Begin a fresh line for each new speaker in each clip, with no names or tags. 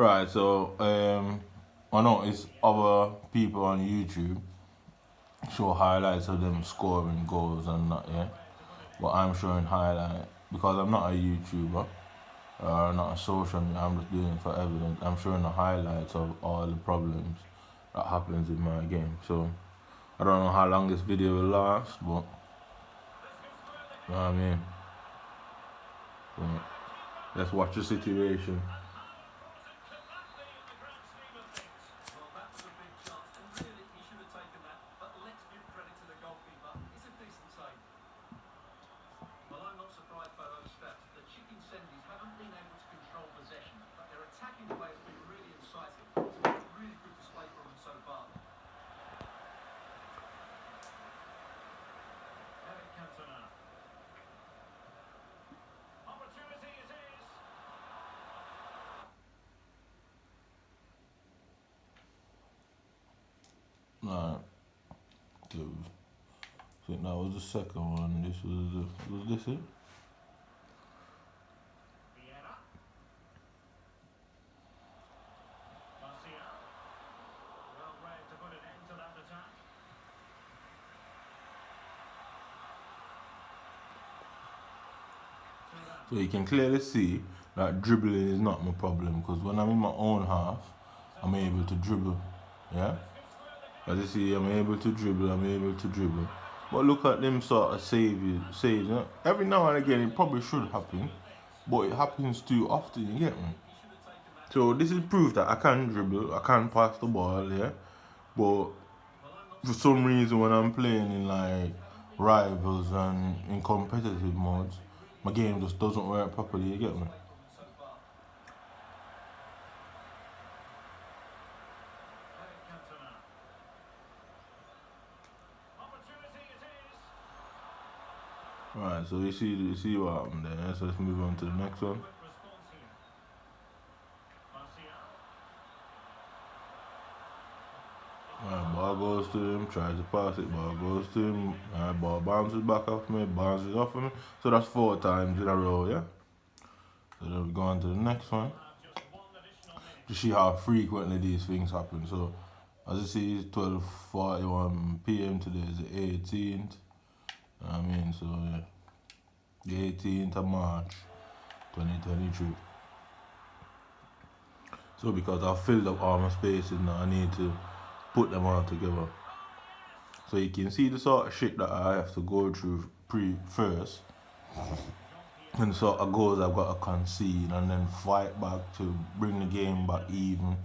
Right, so I noticed other people on YouTube show highlights of them scoring goals and that, yeah. But I'm showing highlight because I'm not a YouTuber or not a social media. I'm just doing it for evidence. I'm showing the highlights of all the problems that happens in my game. So I don't know how long this video will last, but you know what I mean. So, let's watch the situation. Nah, dude. I think that was the second one. This was this it? So you can clearly see that dribbling is not my problem because when I'm in my own half, I'm able to dribble. Yeah? As you see, I'm able to dribble. But look at them sort of saves. You know? Every now and again, it probably should happen, but it happens too often, you get me? So this is proof that I can dribble, I can pass the ball, yeah? But for some reason when I'm playing in like rivals and in competitive modes, my game just doesn't work properly, you get me? Right, so you see what happened there, so let's move on to the next one. Right, ball goes to him, tries to pass it, ball goes to him, ball bounces back off me, bounces off of me. So that's 4 times in a row, yeah? So then we go on to the next one. To see how frequently these things happen. So as you see, it's 12:41 p.m. today is the 18th. I mean, so yeah, the 18th of March, 2023. So because I've filled up all my spaces now, I need to put them all together. So you can see the sort of shit that I have to go through first, and the sort of goals I've got to concede and then fight back to bring the game back even,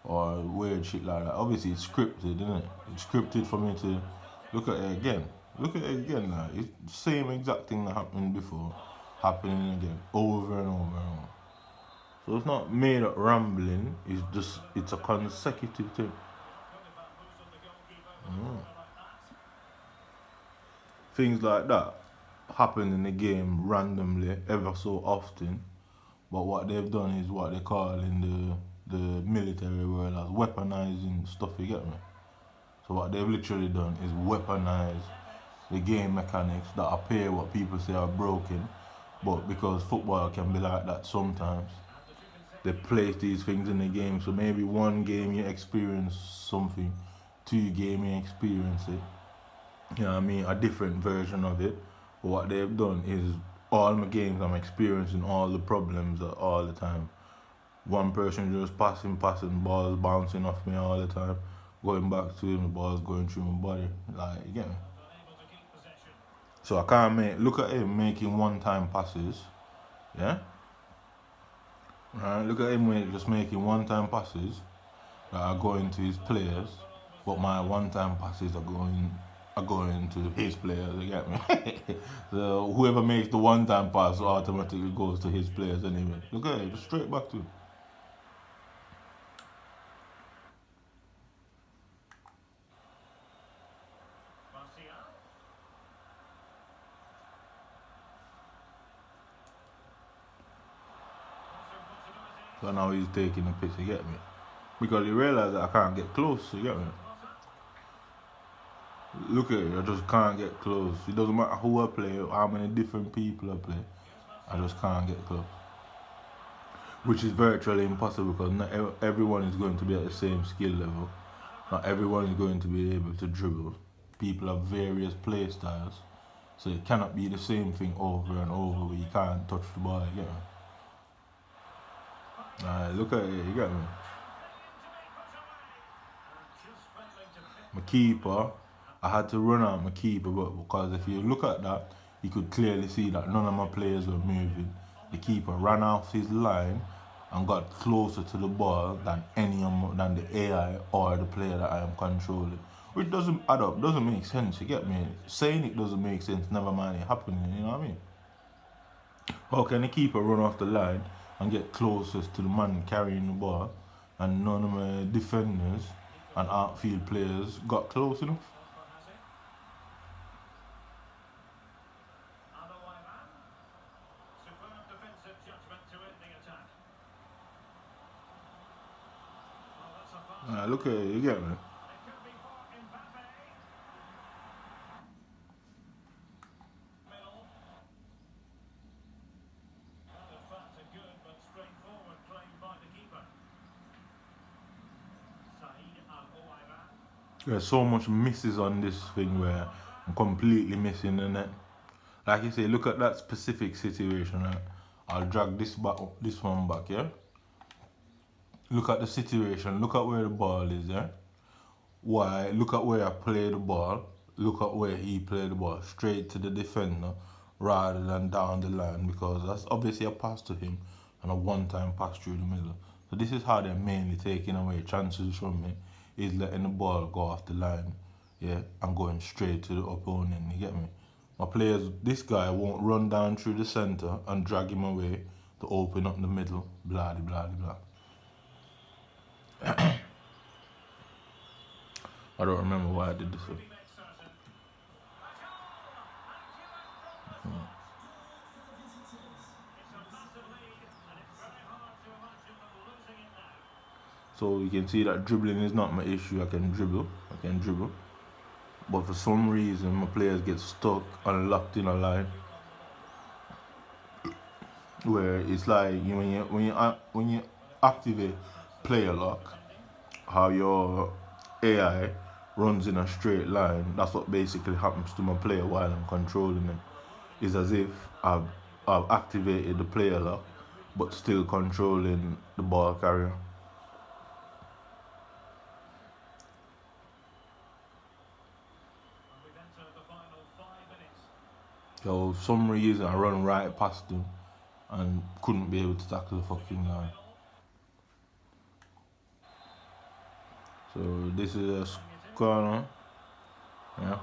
or weird shit like that. Obviously it's scripted, isn't it? It's scripted for me to look at it again. Look at it again now. It's the same exact thing that happened before, happening again, over and over and over. So it's not made up rambling, it's a consecutive thing. Things like that happen in the game randomly, ever so often. But what they've done is what they call in the military world as weaponizing stuff, you get me? So what they've literally done is weaponize the game mechanics that appear what people say are broken. But because football can be like that sometimes, they place these things in the game. So maybe one game you experience something, 2 game you experience it. You know what I mean? A different version of it. But what they've done is all my games I'm experiencing all the problems all the time. One person just passing, balls bouncing off me all the time. Going back to him, the ball's going through my body. Like, you get me? So I can't look at him making one-time passes. Yeah? Right, look at him just making one-time passes that are going to his players, but my one-time passes are going to his players, you get me? So whoever makes the one-time pass automatically goes to his players anyway. Look at it, just straight back to him. So now he's taking the piss, you get me? Because he realized that I can't get close, you get me? Look at it, I just can't get close. It doesn't matter who I play, how many different people I play, I just can't get close. which is virtually impossible because not everyone is going to be at the same skill level. Not everyone is going to be able to dribble. People have various play styles, so it cannot be the same thing over and over where you can't touch the ball, you get me? Look at it, you get me? My keeper, I had to run out my keeper, but because if you look at that, you could clearly see that none of my players were moving. The keeper ran off his line and got closer to the ball than than the AI or the player that I am controlling. Which doesn't add up, doesn't make sense, you get me? Saying it doesn't make sense, never mind it happening, you know what I mean? How can the keeper run off the line and get closest to the man carrying the ball and none of my defenders and outfield players got close enough? Look at it, you get me? There's so much misses on this thing where I'm completely missing the net. Like you say, look at that specific situation, right? I'll drag this one back, yeah? Look at the situation, look at where the ball is, yeah? Why? Look at where I play the ball, look at where he played the ball, straight to the defender rather than down the line because that's obviously a pass to him and a one-time pass through the middle. So this is how they're mainly taking away chances from me, is letting the ball go off the line, yeah, and going straight to the opponent, you get me? My players, this guy won't run down through the centre and drag him away to open up the middle, blah, blah, blah. I don't remember why I did this. So you can see that dribbling is not my issue. I can dribble. But for some reason, my players get stuck and locked in a line where it's like when you activate player lock, how your AI runs in a straight line. That's what basically happens to my player while I'm controlling them. It's as if I've activated the player lock, but still controlling the ball carrier. So for some reason I run right past him and couldn't be able to tackle the fucking line. So this is a corner. Yeah.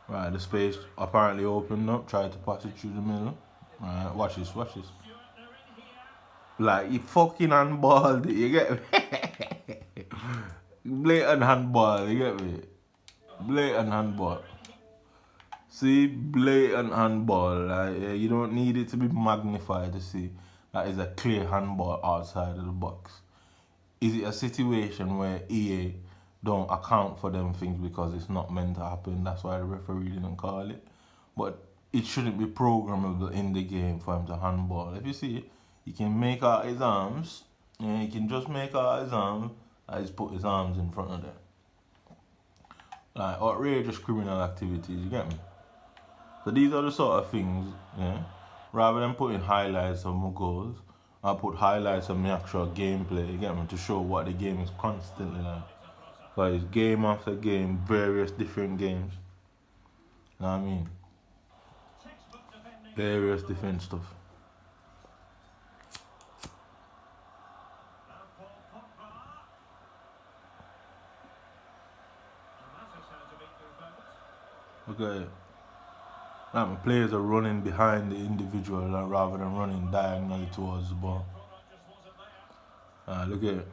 Right, the space apparently opened up, tried to pass it through the middle. Right, watch this. Like, he fucking handballed it, you get me? Blatant handball, you get me? Blatant handball. See, blatant handball. Like, you don't need it to be magnified to see that is a clear handball outside of the box. Is it a situation where EA don't account for them things because it's not meant to happen? That's why the referee didn't call it. But it shouldn't be programmable in the game for him to handball. If you see, he can make out his arms. Yeah, he can just make out his arms. And he's put his arms in front of them. Like outrageous criminal activities, you get me? So these are the sort of things, yeah. Rather than putting highlights of my goals, I put highlights of my actual gameplay, you get me, to show what the game is constantly like. Because it's game after game, various different games. You know what I mean? Various different stuff. Okay. Like my players are running behind the individual rather than running diagonally towards the ball. Look at it.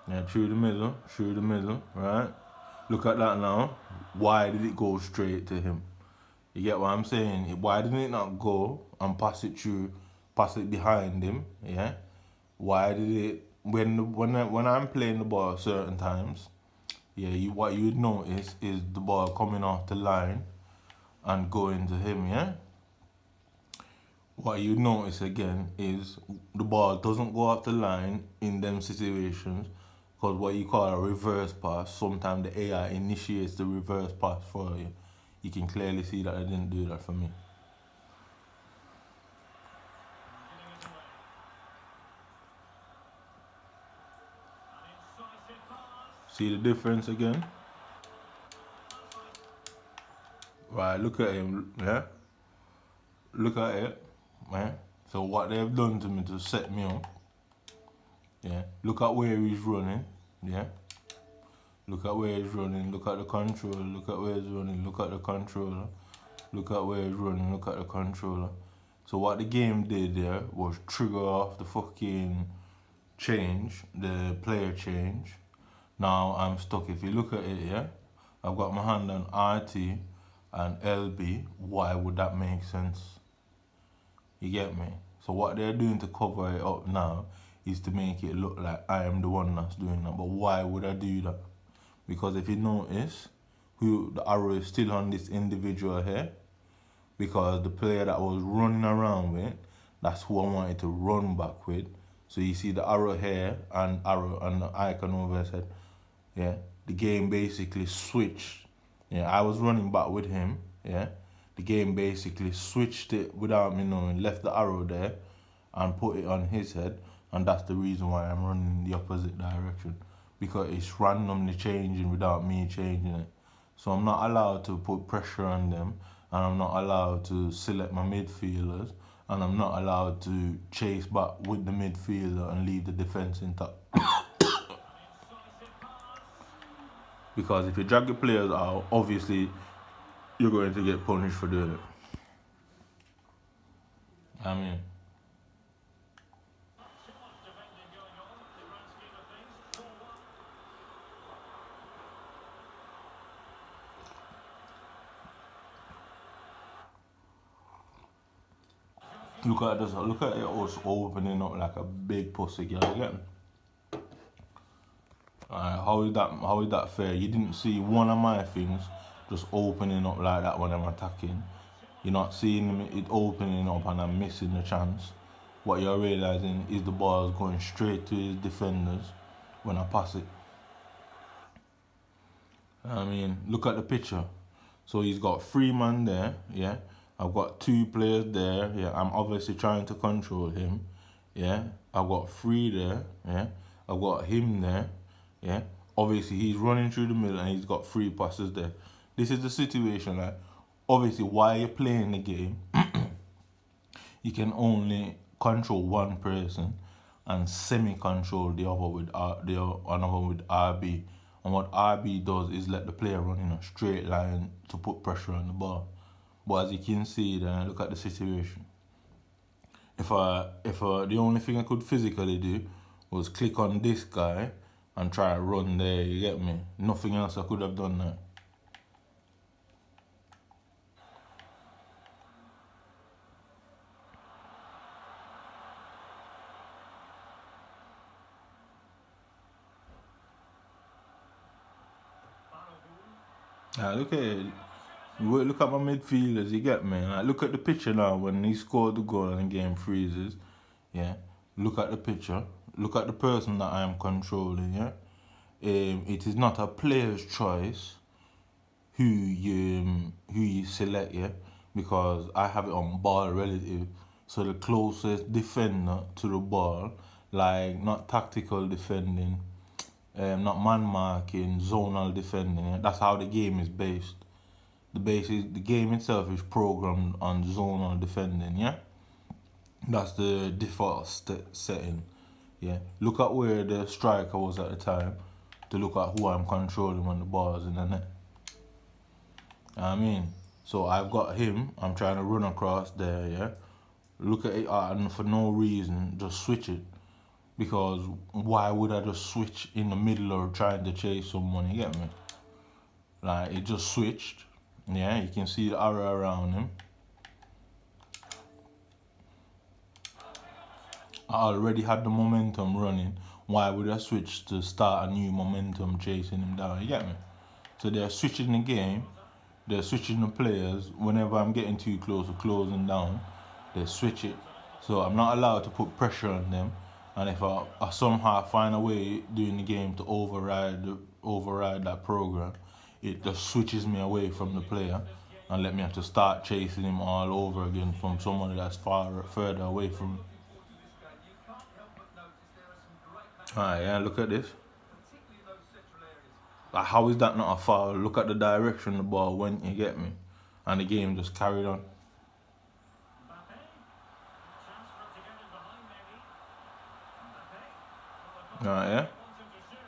Yeah, through the middle, right? Look at that now. Why did it go straight to him? You get what I'm saying? Why didn't it not go and pass it behind him? Yeah. Why did it? When I'm playing the ball certain times, yeah, what you would notice is the ball coming off the line and going to him. Yeah. what you notice again is the ball doesn't go off the line in them situations because what you call a reverse pass, sometimes the AI initiates the reverse pass for you. You can clearly see that I didn't do that for me. See the difference again? Right, look at him, yeah? Look at it, right? So what they've done to me to set me up, yeah? Look at where he's running, yeah? Look at where he's running, look at the controller, look at where he's running, look at the controller, look at where he's running, look at the controller. So what the game did there was trigger off the fucking change, the player change. Now I'm stuck. If you look at it, yeah, I've got my hand on RT and LB. Why would that make sense? You get me? So what they're doing to cover it up now is to make it look like I am the one that's doing that. But why would I do that? Because if you notice, who the arrow is still on this individual here, because the player that I was running around with, that's who I wanted to run back with. So you see the arrow here and arrow and the icon over his head. Yeah, the game basically switched. Yeah, I was running back with him. Yeah, the game basically switched it without me knowing, left the arrow there and put it on his head, and that's the reason why I'm running in the opposite direction, because it's randomly changing without me changing it. So I'm not allowed to put pressure on them, and I'm not allowed to select my midfielders, and I'm not allowed to chase back with the midfielder and leave the defence intact. Because if you drag your players out, obviously you're going to get punished for doing it. I mean, look at this. Look at it us opening up like a big pussy, girl. You get me? How is that fair? You didn't see one of my things just opening up like that when I'm attacking. You're not seeing it opening up and I'm missing the chance. What you're realizing is the ball is going straight to his defenders when I pass it. I mean, look at the picture. So he's got 3 men there, yeah. I've got 2 players there, yeah. I'm obviously trying to control him, yeah. I've got 3 there, yeah. I've got him there, yeah. Obviously he's running through the middle and he's got 3 passes there. This is the situation, like, obviously while you're playing the game, you can only control one person and semi-control the other with another with RB. And what RB does is let the player run in a straight line to put pressure on the ball. But as you can see, then look at the situation. If the only thing I could physically do was click on this guy and try to run there, you get me? Nothing else I could have done there. Look at it. Look at my midfielders, you get me? Like, look at the picture now when he scored the goal and the game freezes. Yeah. Look at the picture. Look at the person that I am controlling, yeah? It is not a player's choice who you select, yeah? Because I have it on ball relative. So the closest defender to the ball, like not tactical defending, not man marking, zonal defending. Yeah? That's how the game is based. The game itself is programmed on zonal defending. Yeah, that's the default setting. Yeah, look at where the striker was at the time to look at who I'm controlling when the ball is in the net. I mean, so I've got him. I'm trying to run across there. Yeah, look at it and for no reason just switch it. Because why would I just switch in the middle or trying to chase someone, you get me? Like, it just switched. Yeah, you can see the arrow around him. I already had the momentum running. Why would I switch to start a new momentum chasing him down, you get me? So they're switching the game. They're switching the players. Whenever I'm getting too close or closing down, they switch it. So I'm not allowed to put pressure on them. And if I somehow find a way during the game to override that program, it just switches me away from the player and let me have to start chasing him all over again from somebody that's further away from me. Alright, yeah, look at this. Like, how is that not a foul? Look at the direction the ball went, you get me? And the game just carried on. Right, yeah?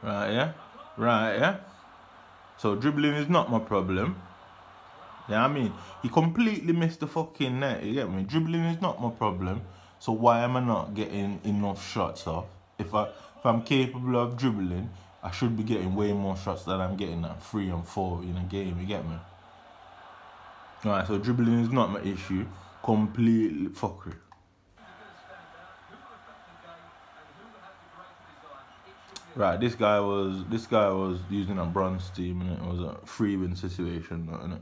Right, yeah? Right, yeah? So dribbling is not my problem. Yeah, I mean, he completely missed the fucking net, you get me? Dribbling is not my problem. So why am I not getting enough shots off? If I'm capable of dribbling, I should be getting way more shots than I'm getting at 3 and 4 in a game, you get me? Alright, so dribbling is not my issue. Completely fuckery. Right, this guy was using a bronze team and it was a 3-win situation, innit?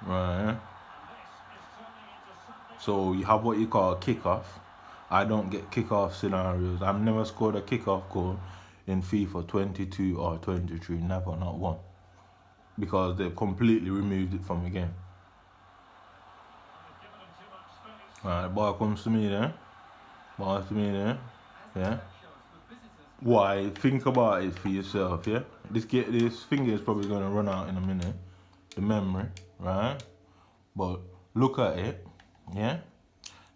Right. So you have what you call a kickoff. I don't get kickoff scenarios. I've never scored a kickoff goal in FIFA 22 or 23, never, not one. Because they've completely removed it from the game. Right, the ball comes to me there. Ball to me there. Yeah. Why? Think about it for yourself, yeah? This finger is probably going to run out in a minute. The memory, right? But look at it, yeah?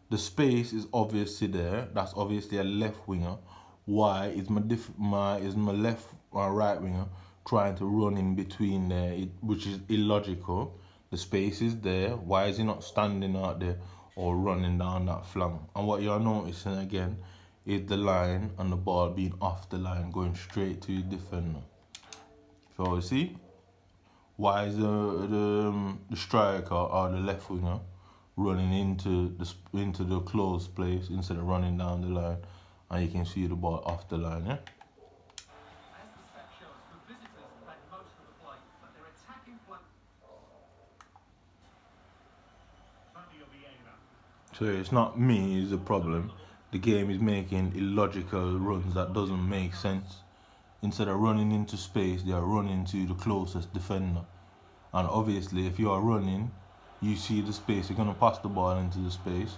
The space is obviously there. That's obviously a left winger. Why is my left or right winger trying to run in between there, which is illogical? The space is there. Why is he not standing out there or running down that flank? And what you're noticing again is the line and the ball being off the line, going straight to the defender. So you see, why is the striker or the left winger running into the closed place instead of running down the line, and you can see the ball off the line, yeah? So it's not me is the problem. The game is making illogical runs that doesn't make sense. Instead of running into space, they are running to the closest defender. And obviously, if you are running, you see the space, you're going to pass the ball into the space.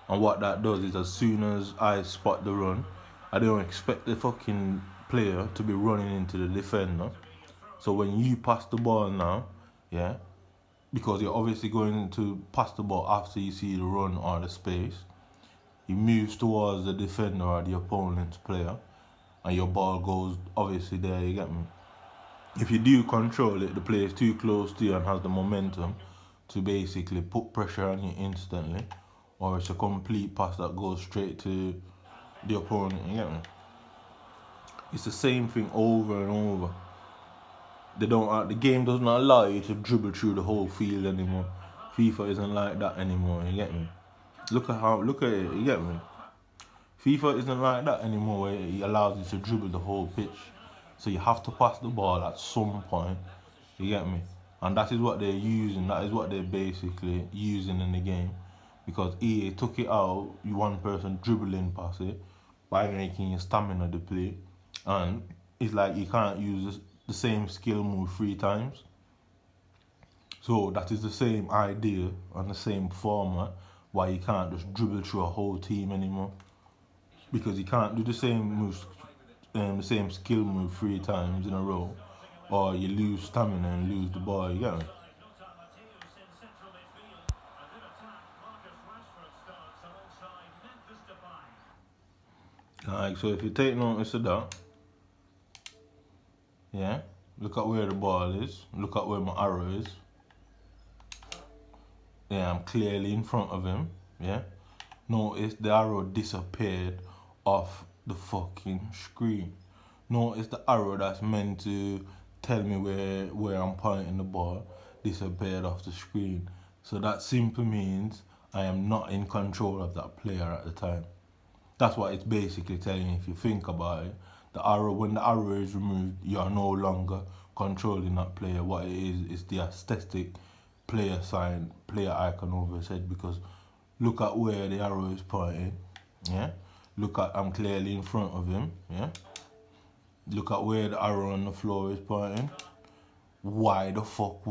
And what that does is, as soon as I spot the run, I don't expect the fucking player to be running into the defender. So when you pass the ball now, yeah, because you're obviously going to pass the ball after you see the run or the space, he moves towards the defender or the opponent's player, and your ball goes obviously there, you get me? If you do control it, the player is too close to you and has the momentum to basically put pressure on you instantly, or it's a complete pass that goes straight to the opponent, you get me? It's the same thing over and over. The game doesn't allow you to dribble through the whole field anymore. FIFA isn't like that anymore, you get me? Look at it, you get me? FIFA isn't like that anymore, where it allows you to dribble the whole pitch. So you have to pass the ball at some point, you get me? And that is what they're using, that is what they're basically using in the game. Because EA took it out, one person dribbling past it, by making your stamina deplete. And it's like you can't use the same skill move 3 times. So that is the same idea and the same format why you can't just dribble through a whole team anymore. Because you can't do the same moves, the same skill move 3 times in a row, or you lose stamina and lose the ball, you get me? Like, so if you take notice of that, yeah, look at where the ball is, look at where my arrow is. Yeah, I'm clearly in front of him, yeah. Notice the arrow disappeared off the fucking screen. Notice the arrow that's meant to tell me where I'm pointing the ball disappeared off the screen. So that simply means I am not in control of that player at the time. That's what it's basically telling you if you think about it. When the arrow is removed, you are no longer controlling that player. What it is the aesthetic player sign, player icon over his head, because look at where the arrow is pointing. Yeah. Look at, I'm clearly in front of him. Yeah. Look at where the arrow on the floor is pointing. Why the fuck would